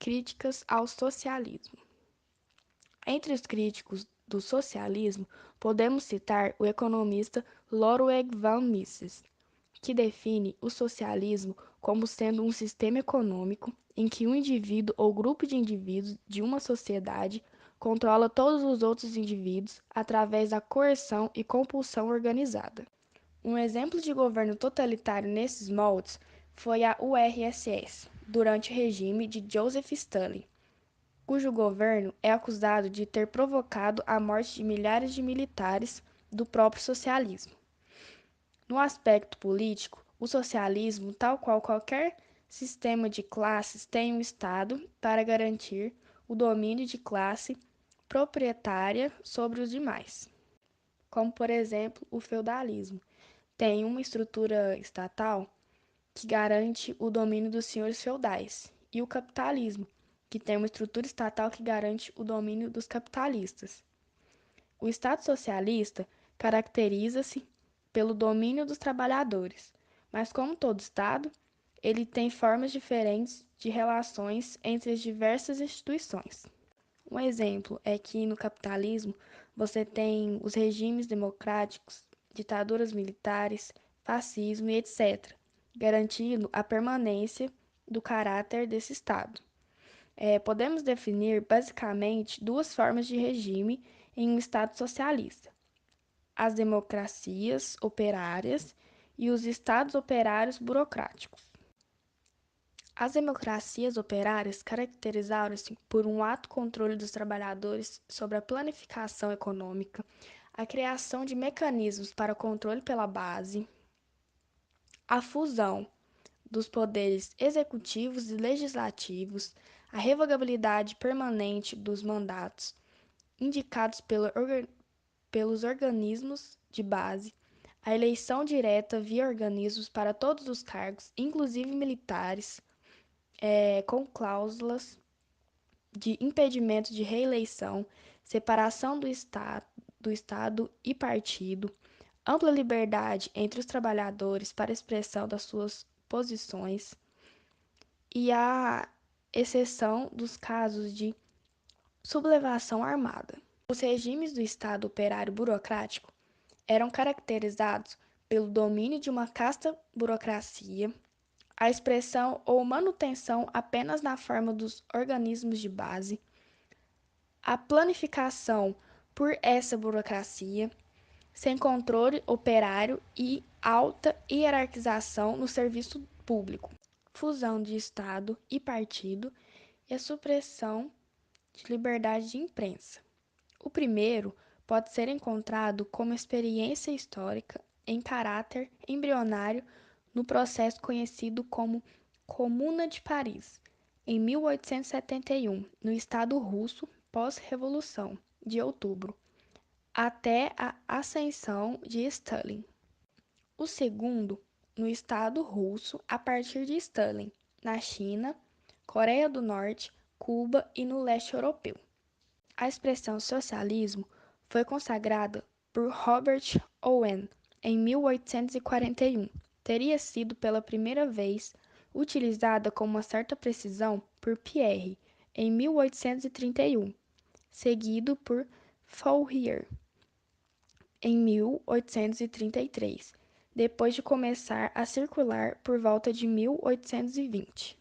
Críticas ao socialismo. Entre os críticos do socialismo, podemos citar o economista Ludwig von Mises, que define o socialismo como sendo um sistema econômico em que um indivíduo ou grupo de indivíduos de uma sociedade controla todos os outros indivíduos através da coerção e compulsão organizada. Um exemplo de governo totalitário nesses moldes foi a URSS, durante o regime de Joseph Stalin, cujo governo é acusado de ter provocado a morte de milhares de militares do próprio socialismo. No aspecto político, o socialismo, tal qual qualquer sistema de classes, tem um Estado para garantir o domínio de classe proprietária sobre os demais, como, por exemplo, o feudalismo. Tem uma estrutura estatal que garante o domínio dos senhores feudais, e o capitalismo, que tem uma estrutura estatal que garante o domínio dos capitalistas. O Estado socialista caracteriza-se pelo domínio dos trabalhadores, mas como todo Estado, ele tem formas diferentes de relações entre as diversas instituições. Um exemplo é que no capitalismo você tem os regimes democráticos, ditaduras militares, fascismo e etc., garantindo a permanência do caráter desse Estado. Podemos definir basicamente duas formas de regime em um Estado socialista: as democracias operárias e os Estados operários burocráticos. As democracias operárias caracterizaram-se por um ato controle dos trabalhadores sobre a planificação econômica, a criação de mecanismos para controle pela base, a fusão dos poderes executivos e legislativos, a revogabilidade permanente dos mandatos indicados pelos organismos de base, a eleição direta via organismos para todos os cargos, inclusive militares, com cláusulas de impedimento de reeleição, separação do Estado e partido, ampla liberdade entre os trabalhadores para expressão das suas posições e a exceção dos casos de sublevação armada. Os regimes do Estado operário burocrático eram caracterizados pelo domínio de uma casta burocracia, a expressão ou manutenção apenas na forma dos organismos de base, a planificação por essa burocracia, sem controle operário e alta hierarquização no serviço público, fusão de Estado e partido e a supressão de liberdade de imprensa. O primeiro pode ser encontrado como experiência histórica em caráter embrionário no processo conhecido como Comuna de Paris, em 1871, no Estado russo pós-Revolução de Outubro, até a ascensão de Stalin. O segundo, no Estado russo a partir de Stalin, na China, Coreia do Norte, Cuba e no leste europeu. A expressão socialismo foi consagrada por Robert Owen em 1841. Teria sido pela primeira vez utilizada com uma certa precisão por Pierre em 1831, seguido por Fourier em 1833, depois de começar a circular por volta de 1820.